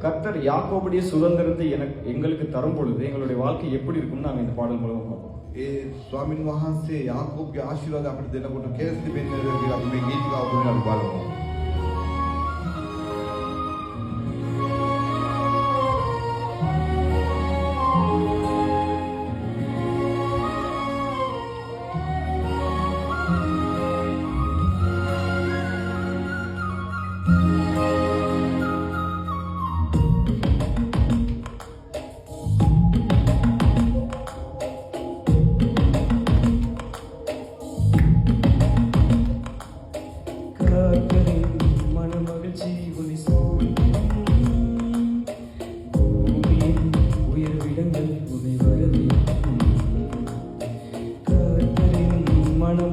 கர்த்தர் யாக்கோபுடைய சுதந்திரத்தை எங்களுக்கு தரும் பொழுது எங்களுடைய வாழ்க்கை எப்படி இருக்கும்னு நாங்கள் இந்த பாடல் மூலமா பார்ப்போம். ස්වාමින් වහන්සේ යාකෝබ්ගේ ආශිර්වාද අපිට දෙනකොට කෙලස් තිබෙන්නේ කියලා අපි මේ ගීතිකාව තුලින් අපි බලමු.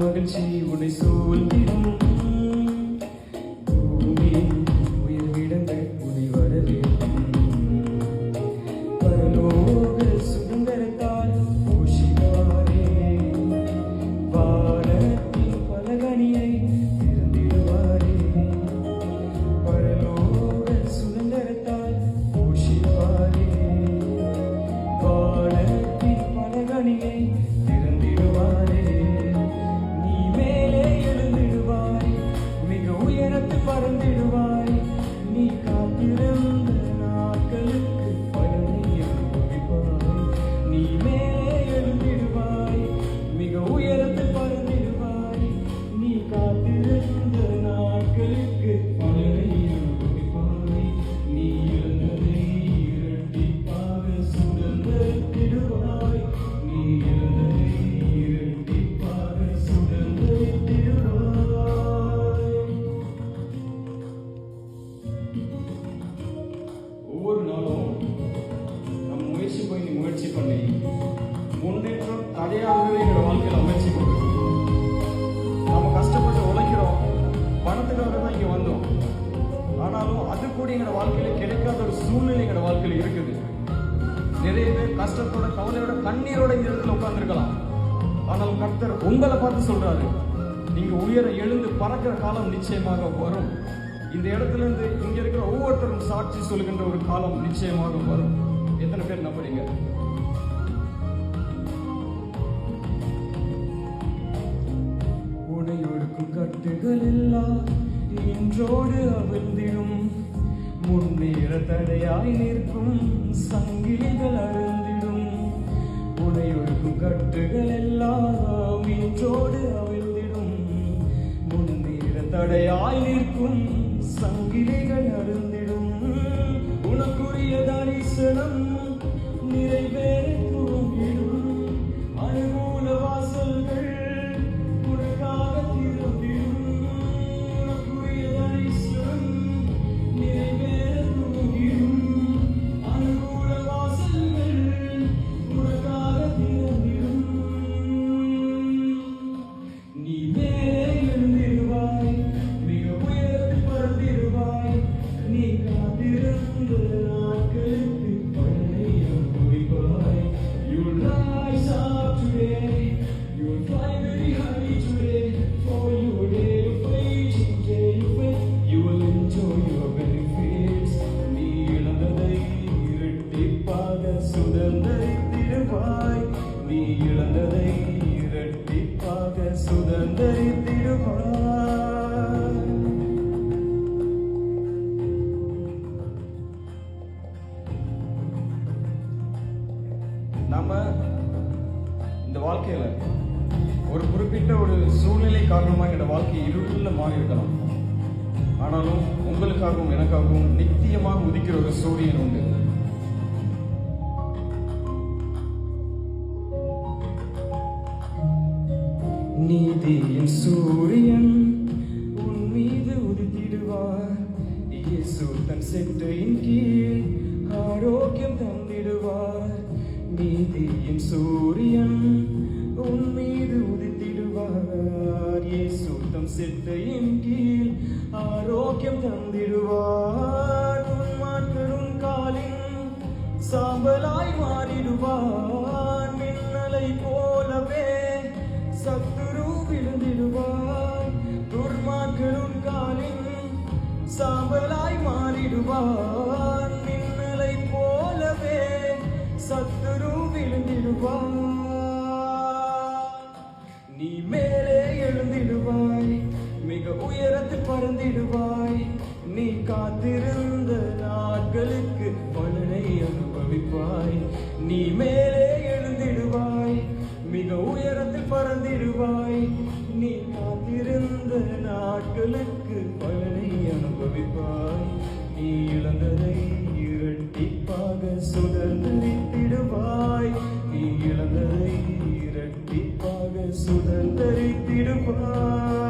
மகிழ்ச்சி உன்னை சூழ்ந்திடும் பூமியின் உயர்விடங்கள் உன்னை வரவேற்கும் பரலோக சுதந்திரத்தால் போஷிப்பாரே வானத்தின் பலகணியை திறந்திடுவாரே பரலோக சுதந்திரத்தால் போஷிப்பாரே வானத்தின் பலகணியை திறந்திடுவாரே பறந்திடுவாய் நீ காத்திருந்த நாட்களுக்கு பலனை அனுபவிப்பாய் நீ மேலே எழுந்திடுவாய் மிக உயரத்தில் பறந்திடுவாய் நீ காத்திருந்த நாட்களுக்கு பலனை அனுபவிப்பாய் நீ இழந்ததை இரட்டிப்பாக சுதந்திரத்திடுவாய் நீ இழந்ததை இரட்டிப்பாக சுதந்திரத்திடுவாய். ஒவ்வொரு நாளும் நம்ம முயற்சி பண்ணி முன்னேற்றம் தடையாகவே எங்களோட வாழ்க்கையில் அமைச்சு கொடுக்கணும். நம்ம கஷ்டப்பட்டு உழைக்கிறோம், பணத்துக்காக தான் இங்கே வந்தோம். ஆனாலும் அது கூட எங்களோட வாழ்க்கையில கிடைக்காத ஒரு சூழ்நிலை எங்களோட வாழ்க்கையில் இருக்குது. நிறைய பேர் கஷ்டத்தோட கவலையோட கண்ணீரோட இந்த இடத்துல உட்கார்ந்துருக்கலாம். ஆனாலும் கர்த்தர் உங்களை பார்த்து சொல்றாரு, நீங்க உயர எழுந்து பறக்கிற காலம் நிச்சயமாக வரும். இந்த இடத்துல இருந்து இங்க இருக்கிற ஒவ்வொருத்தரும் சாட்சி சொல்லுகின்ற ஒரு காலம் நிச்சயமாக வரும். எத்தனை பேர் நம்புறீங்க? உடையொடுக்கும் கட்டுகள் எல்லாம் இன்றோடு அவிழ்ந்திடும் முன்னேற தடையாய் நிற்கும் சங்கிலிகள் அருந்திடும் உடையொடுக்கும் கட்டுகள் எல்லாம் இன்றோடு அவிழ்ந்திடும் முன்னேற தடையாய் நிற்கும் சங்கிலிகள் அருந்திடும் உனக்குரிய தரிசனம் நிறைவேற துவங்கிடும் அனுகூல வாசல்கள் உனக்காக திறந்திடும் உனக்குரிய தரிசனம் நிறைவேற துவங்கிடும் அனுகூல வாசல்கள் உனக்காக திறந்திடும் நீ மேலே எழுந்திடுவாய் மிக உயரத்தில் பறந்திடுவாய் நீ காத்திருந்த நாட்களுக்கு பலனை அனுபவிப்பாய். You'll rise up today, you'll fly very high today, for your day of waiting, day of wait, you will enjoy your benefits. நீ இழந்ததை இரட்டிப்பாக சுதந்திரித்திடுவாய் நீ இழந்ததை இரட்டிப்பாக சுதந்திரித்திடுவாய். நாம இந்த வாழ்க்கையில ஒரு குறிப்பிட்ட ஒரு சூழ்நிலை காரணமாக என்னோட வாழ்க்கை இருள மாறி இருக்கலாம். ஆனாலும் உங்களுக்காகவும் எனக்காகவும் நித்தியமாக உதிக்கிற ஒரு சூரியன் உண்டு. நீதியின் சூரியன் உன் மீது உதித்திடுவார். இயேசு தன் செட்டையின் கீழ் ஆரோக்கியம் தந்திடுவார். நீதியின் சூரியன் உன் மீது உதித்திடுவார். இயேசு தம் செட்டையின் கீழ் ஆரோக்கியம் தந்திடுவார். உன்மான்களும் காலின் சாம்பலாய் மாறிடுவார். மின்னலை போலவே சத்துரு விழுந்திடுவார். துர்மான்களும் காலின் சாம்பலாய் மாறிடுவார். பறந்திடுவாய். நீ காத்திருந்த நாட்களுக்கு பலனை அனுபவிப்பாய். நீ மேலே எழுந்திடுவாய், மிக உயரத்தில் பறந்திடுவாய். நீ காத்திருந்த நாட்களுக்கு பலனை அனுபவிப்பாய். நீ இழந்ததை இரட்டிப்பாக சுதந்திரித்திடுவாய். நீ இழந்ததை இரட்டிப்பாக சுதந்திரித்திடுவாய்.